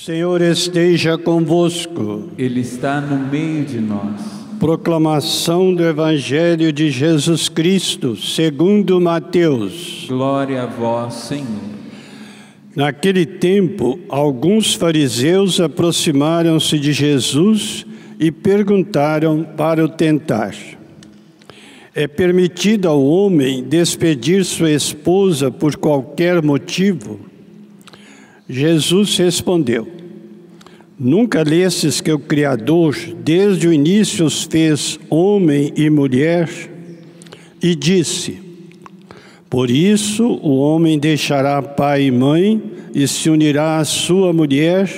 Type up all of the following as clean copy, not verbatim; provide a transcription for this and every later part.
Senhor esteja convosco. Ele está no meio de nós. Proclamação do Evangelho de Jesus Cristo, segundo Mateus. Glória a vós, Senhor. Naquele tempo, alguns fariseus aproximaram-se de Jesus e perguntaram para o tentar: é permitido ao homem despedir sua esposa por qualquer motivo? Jesus respondeu: nunca lestes que o Criador, desde o início, os fez homem e mulher? E disse: por isso o homem deixará pai e mãe e se unirá à sua mulher,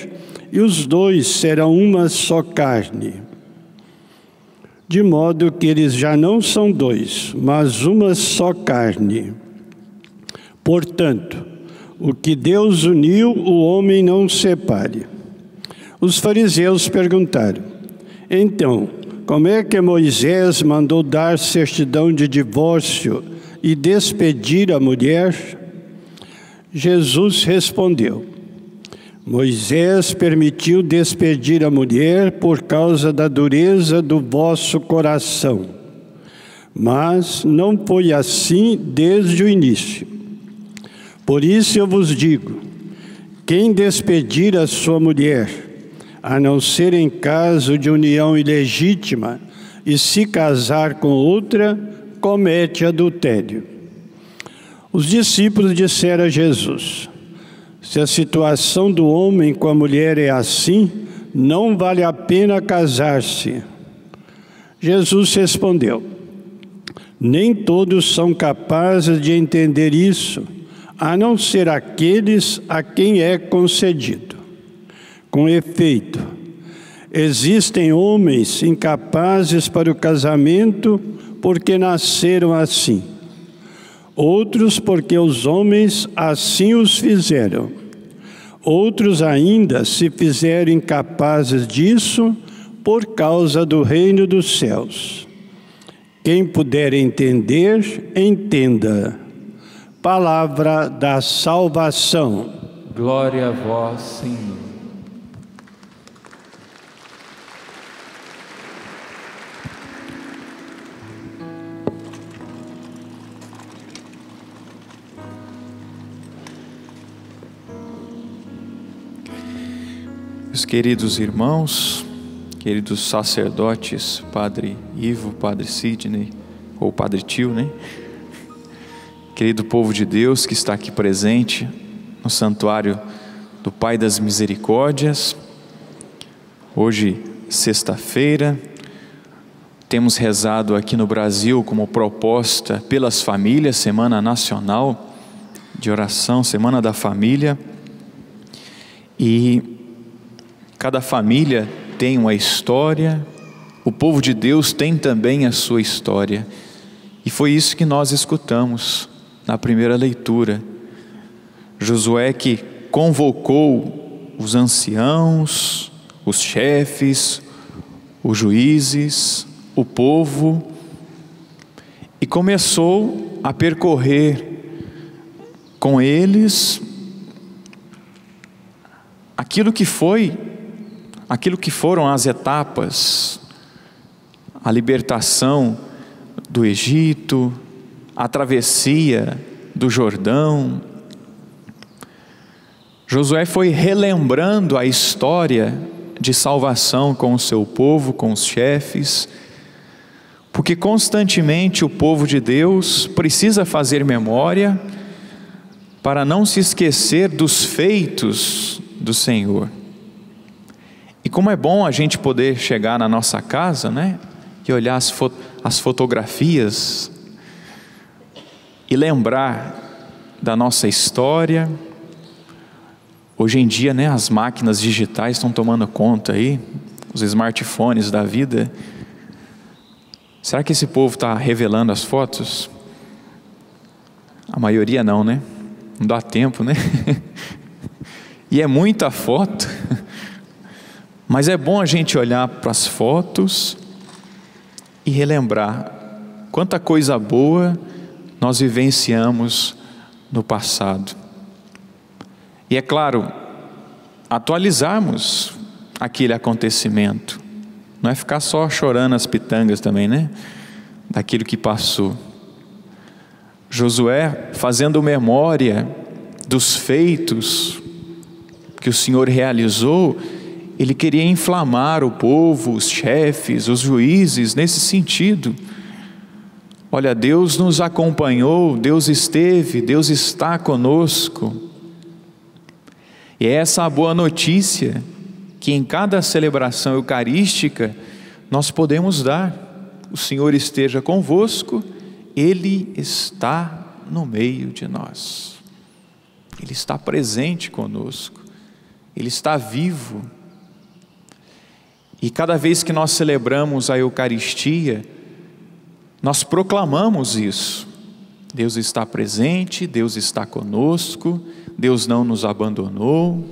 e os dois serão uma só carne. De modo que eles já não são dois, mas uma só carne. Portanto, o que Deus uniu, o homem não separe. Os fariseus perguntaram: então, como é que Moisés mandou dar certidão de divórcio e despedir a mulher? Jesus respondeu: Moisés permitiu despedir a mulher por causa da dureza do vosso coração. Mas não foi assim desde o início. Por isso eu vos digo: quem despedir a sua mulher, a não ser em caso de união ilegítima, e se casar com outra, comete adultério. Os discípulos disseram a Jesus: se a situação do homem com a mulher é assim, não vale a pena casar-se. Jesus respondeu: nem todos são capazes de entender isso, a não ser aqueles a quem é concedido. Com efeito, existem homens incapazes para o casamento porque nasceram assim. Outros porque os homens assim os fizeram. Outros ainda se fizeram incapazes disso por causa do reino dos céus. Quem puder entender, entenda. Palavra da salvação. Glória a vós, Senhor. Meus queridos irmãos, queridos sacerdotes, Padre Ivo, Padre Sidney, ou Padre Tio, né? Querido povo de Deus que está aqui presente no santuário do Pai das Misericórdias. Hoje, sexta-feira, temos rezado aqui no Brasil como proposta pelas famílias, Semana Nacional de Oração, Semana da Família. E cada família tem uma história, o povo de Deus tem também a sua história. E foi isso que nós escutamos na primeira leitura. Josué que convocou os anciãos, os chefes, os juízes, o povo, e começou a percorrer com eles aquilo que foram as etapas, a libertação do Egito, a travessia do Jordão. Josué foi relembrando a história de salvação com o seu povo, com os chefes, porque constantemente o povo de Deus precisa fazer memória para não se esquecer dos feitos do Senhor. E como é bom a gente poder chegar na nossa casa, né, e olhar as fotografias e lembrar da nossa história. Hoje em dia, né, as máquinas digitais estão tomando conta aí, os smartphones da vida. Será que esse povo está revelando as fotos? A maioria não, né? Não dá tempo, né? E é muita foto. Mas é bom a gente olhar para as fotos e relembrar quanta coisa boa nós vivenciamos no passado. E é claro, atualizarmos aquele acontecimento. Não é ficar só chorando as pitangas também, né? Daquilo que passou. Josué, fazendo memória dos feitos que o Senhor realizou, ele queria inflamar o povo, os chefes, os juízes, nesse sentido. Olha, Deus nos acompanhou, Deus esteve, Deus está conosco. E é essa a boa notícia que em cada celebração eucarística nós podemos dar. O Senhor esteja convosco, Ele está no meio de nós. Ele está presente conosco, Ele está vivo. E cada vez que nós celebramos a Eucaristia, nós proclamamos isso. Deus está presente, Deus está conosco, Deus não nos abandonou,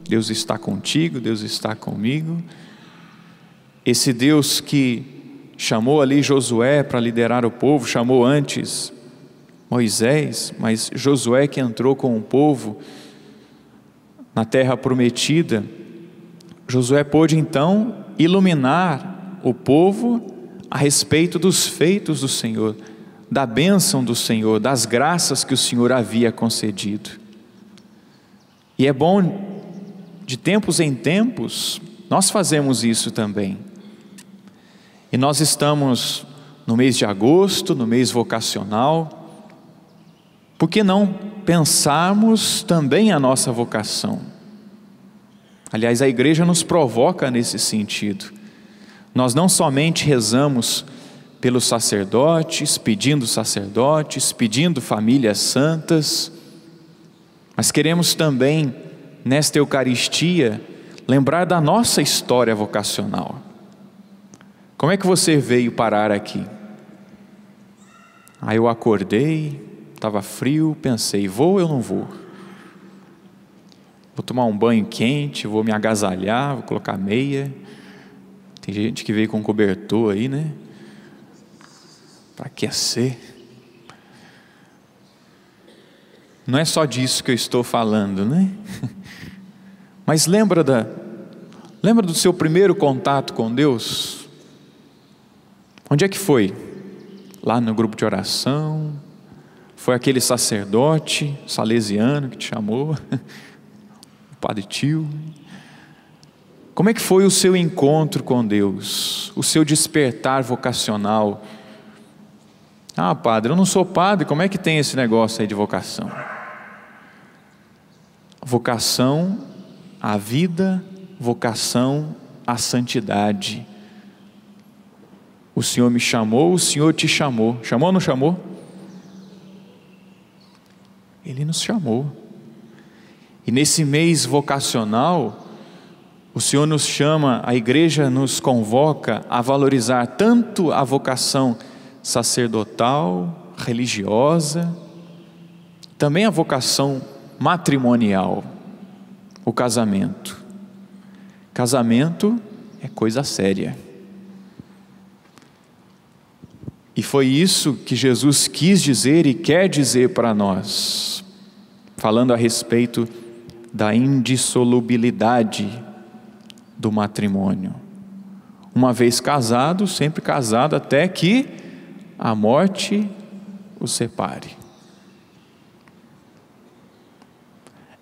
Deus está contigo, Deus está comigo. Esse Deus que chamou ali Josué para liderar o povo, chamou antes Moisés, mas Josué que entrou com o povo na terra prometida, Josué pôde então iluminar o povo a respeito dos feitos do Senhor, da bênção do Senhor, das graças que o Senhor havia concedido. E é bom, de tempos em tempos, nós fazemos isso também. E nós estamos no mês de agosto, no mês vocacional, por que não pensarmos também a nossa vocação? Aliás, a igreja nos provoca nesse sentido. Nós não somente rezamos pelos sacerdotes, pedindo famílias santas, mas queremos também, nesta Eucaristia, lembrar da nossa história vocacional. Como é que você veio parar aqui? Aí eu acordei, estava frio, pensei, vou ou eu não vou? Vou tomar um banho quente, vou me agasalhar, vou colocar meia. Tem gente que veio com cobertor aí, né? Para aquecer. Não é só disso que eu estou falando, né? Mas lembra do seu primeiro contato com Deus? Onde é que foi? Lá no grupo de oração? Foi aquele sacerdote salesiano que te chamou? O Padre Tio? Como é que foi o seu encontro com Deus? O seu despertar vocacional? Ah, padre, eu não sou padre, como é que tem esse negócio aí de vocação? Vocação à vida, vocação à santidade. O Senhor me chamou, o Senhor te chamou. Chamou ou não chamou? Ele nos chamou. E nesse mês vocacional, o Senhor nos chama, a igreja nos convoca a valorizar tanto a vocação sacerdotal, religiosa, também a vocação matrimonial, o casamento. Casamento é coisa séria. E foi isso que Jesus quis dizer e quer dizer para nós, falando a respeito da indissolubilidade do matrimônio. Uma vez casado, sempre casado, até que a morte o separe.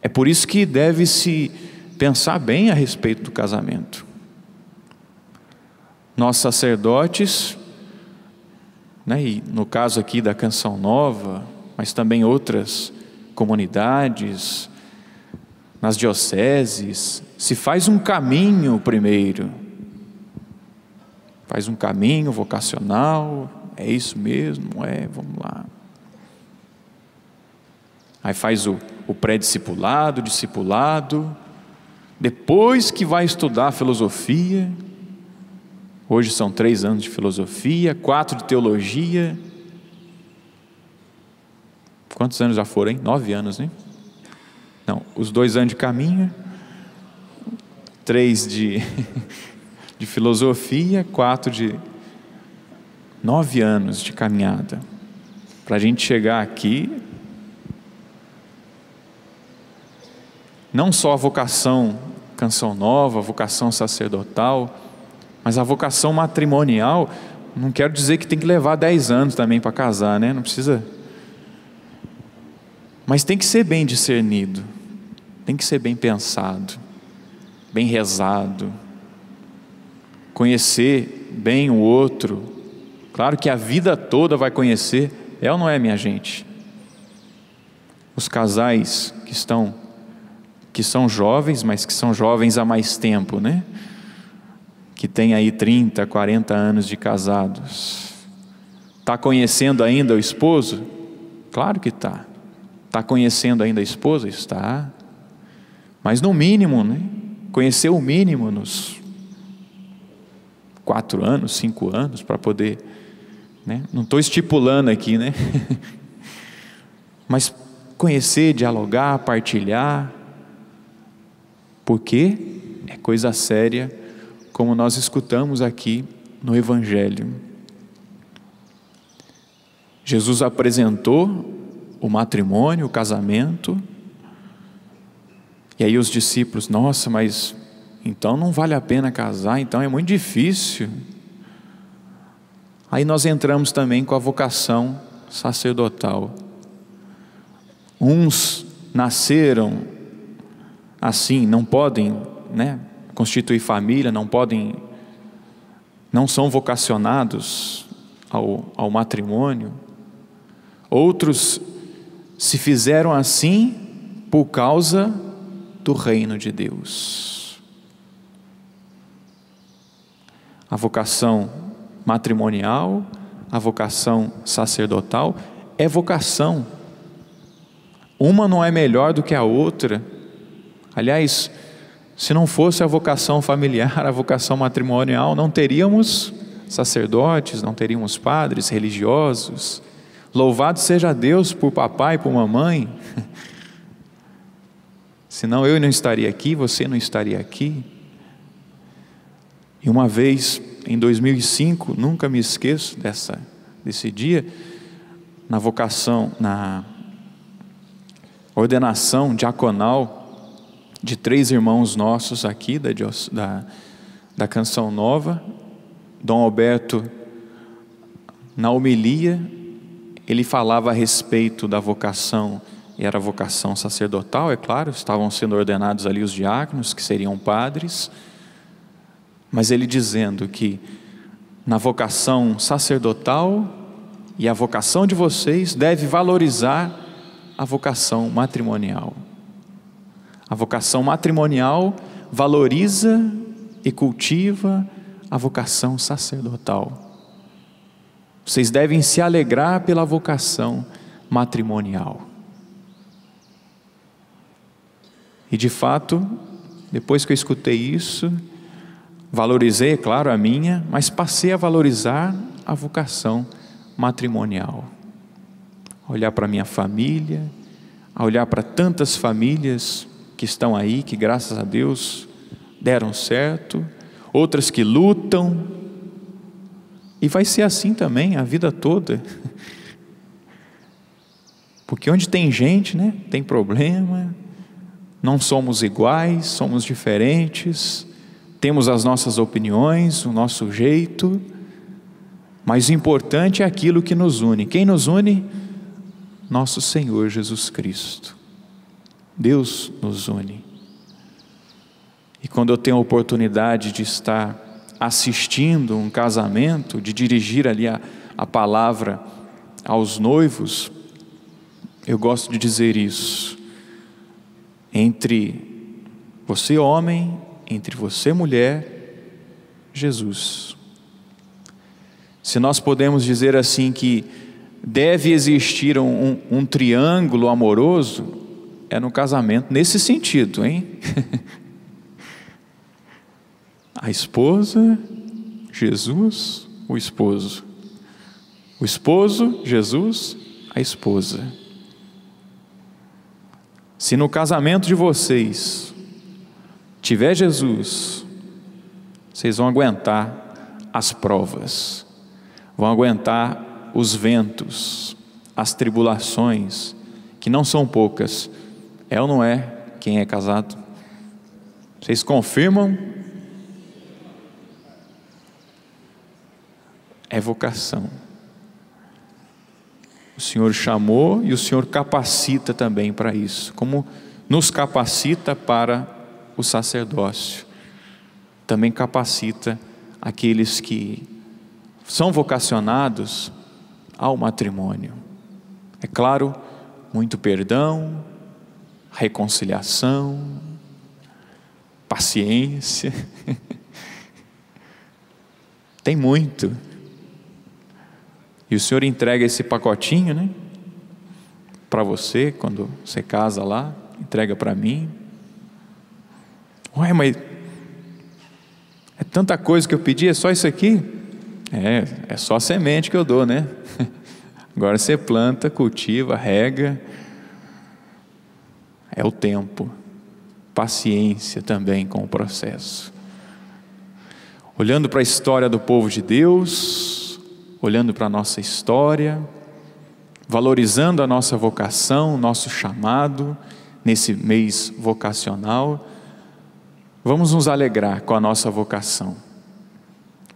É por isso que deve-se pensar bem a respeito do casamento. Nós sacerdotes, né, e no caso aqui da Canção Nova, mas também outras comunidades, nas dioceses, se faz um caminho primeiro, faz um caminho vocacional, é isso mesmo, vamos lá. Aí faz o pré-discipulado, discipulado, depois que vai estudar filosofia. Hoje são 3 anos de filosofia, 4 de teologia. Quantos anos já foram, hein? 9 anos, né? Não, os 2 anos de caminho, 3 de filosofia, 4 de 9 anos de caminhada. Para a gente chegar aqui, não só a vocação Canção Nova, a vocação sacerdotal, mas a vocação matrimonial, não quero dizer que tem que levar 10 anos também para casar, né? Não precisa. Mas tem que ser bem discernido, tem que ser bem pensado, bem rezado, conhecer bem o outro. Claro que a vida toda vai conhecer, é ou não é, minha gente? Os casais que são jovens, mas que são jovens há mais tempo, né? Que tem aí 30, 40 anos de casados. Está conhecendo ainda o esposo? Claro que está. Está conhecendo ainda a esposa? Está. Mas no mínimo, né? Conhecer o mínimo nos 4 anos, 5 anos, para poder, né? Não estou estipulando aqui, né? Mas conhecer, dialogar, partilhar, porque é coisa séria, como nós escutamos aqui no Evangelho. Jesus apresentou o matrimônio, o casamento, e aí os discípulos, nossa, mas então não vale a pena casar, então é muito difícil. Aí nós entramos também com a vocação sacerdotal. Uns nasceram assim, não podem, né, constituir família, não são vocacionados ao matrimônio. Outros se fizeram assim por causa do reino de Deus. A vocação matrimonial, a vocação sacerdotal é vocação. Uma não é melhor do que a outra. Aliás, se não fosse a vocação familiar, a vocação matrimonial, não teríamos sacerdotes, não teríamos padres religiosos. Louvado seja Deus por papai e por mamãe. Senão eu não estaria aqui, você não estaria aqui. E uma vez, em 2005, nunca me esqueço desse dia, na ordenação diaconal de 3 irmãos nossos aqui da Canção Nova, Dom Alberto, na homilia, ele falava a respeito da vocação, e era a vocação sacerdotal, é claro, estavam sendo ordenados ali os diáconos, que seriam padres, mas ele dizendo que na vocação sacerdotal e a vocação de vocês deve valorizar a vocação matrimonial. A vocação matrimonial valoriza e cultiva a vocação sacerdotal. Vocês devem se alegrar pela vocação matrimonial. E de fato, depois que eu escutei isso, valorizei, é claro, a minha, mas passei a valorizar a vocação matrimonial. Olhar para a minha família, a olhar para tantas famílias que estão aí, que graças a Deus deram certo, outras que lutam, e vai ser assim também a vida toda, porque onde tem gente, né, tem problema, não somos iguais, somos diferentes, temos as nossas opiniões, o nosso jeito, mas o importante é aquilo que nos une. Quem nos une? Nosso Senhor Jesus Cristo. Deus nos une. E quando eu tenho a oportunidade de estar assistindo um casamento, de dirigir ali a palavra aos noivos, eu gosto de dizer isso. Entre você homem, entre você mulher, Jesus. Se nós podemos dizer assim que deve existir um triângulo amoroso, é no casamento nesse sentido, hein? A esposa, Jesus, o esposo. O esposo, Jesus, a esposa. Se no casamento de vocês tiver Jesus, vocês vão aguentar as provas, vão aguentar os ventos, as tribulações, que não são poucas. É ou não é quem é casado? Vocês confirmam? É vocação. O Senhor chamou e o Senhor capacita também para isso, como nos capacita para o sacerdócio. Também capacita aqueles que são vocacionados ao matrimônio. É claro, muito perdão, reconciliação, paciência. Tem muito. E o Senhor entrega esse pacotinho, né? Para você, quando você casa lá, entrega para mim. Ué, mas é tanta coisa que eu pedi, é só isso aqui? É só a semente que eu dou, né? Agora você planta, cultiva, rega. É o tempo. Paciência também com o processo. Olhando para a história do povo de Deus, olhando para a nossa história, valorizando a nossa vocação, nosso chamado, nesse mês vocacional, vamos nos alegrar com a nossa vocação.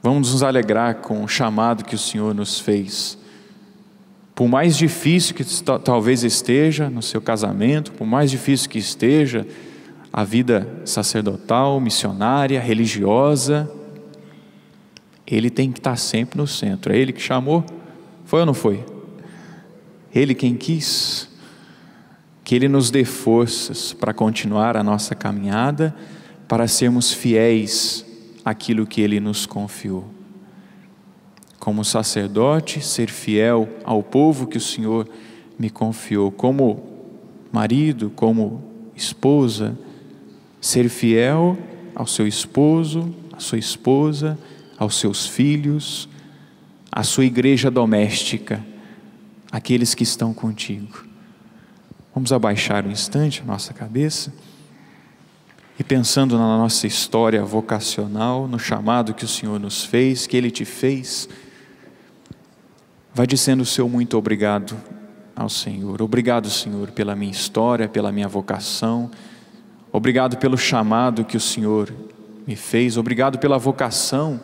Vamos nos alegrar com o chamado que o Senhor nos fez. Por mais difícil que talvez esteja no seu casamento, por mais difícil que esteja a vida sacerdotal, missionária, religiosa, Ele tem que estar sempre no centro. É Ele que chamou? Foi ou não foi? Ele quem quis. Que Ele nos dê forças para continuar a nossa caminhada, para sermos fiéis àquilo que Ele nos confiou. Como sacerdote, ser fiel ao povo que o Senhor me confiou. Como marido, como esposa, ser fiel ao seu esposo, à sua esposa, aos seus filhos, à sua igreja doméstica, aqueles que estão contigo. Vamos abaixar um instante a nossa cabeça e pensando na nossa história vocacional, no chamado que o Senhor nos fez, que Ele te fez, vai dizendo o seu muito obrigado ao Senhor. Obrigado, Senhor, pela minha história, pela minha vocação. Obrigado pelo chamado que o Senhor me fez. Obrigado pela vocação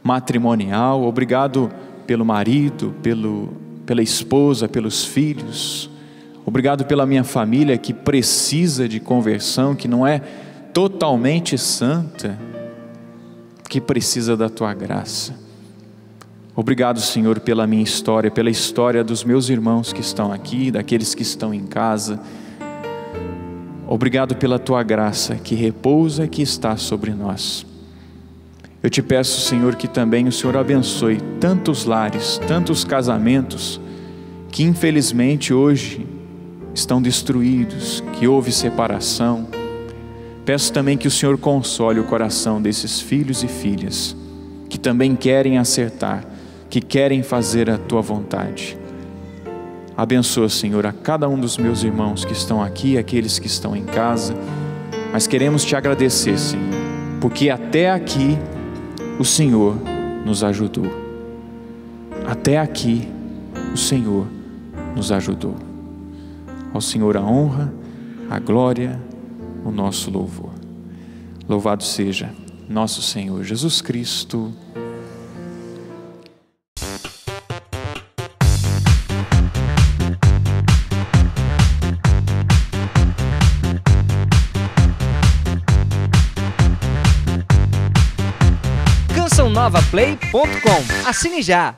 matrimonial. Obrigado pelo marido, pela esposa, pelos filhos. Obrigado pela minha família que precisa de conversão, que não é totalmente santa, que precisa da Tua graça. Obrigado, Senhor, pela minha história, pela história dos meus irmãos que estão aqui, daqueles que estão em casa. Obrigado pela Tua graça que repousa e que está sobre nós. Eu te peço, Senhor, que também o Senhor abençoe tantos lares, tantos casamentos que infelizmente hoje estão destruídos, que houve separação. Peço também que o Senhor console o coração desses filhos e filhas que também querem acertar, que querem fazer a Tua vontade. Abençoa, Senhor, a cada um dos meus irmãos que estão aqui, aqueles que estão em casa. Mas queremos Te agradecer, Senhor, porque até aqui o Senhor nos ajudou. Até aqui o Senhor nos ajudou. Ao Senhor a honra, a glória, o nosso louvor. Louvado seja nosso Senhor Jesus Cristo. CançãoNovaPlay.com. Assine já!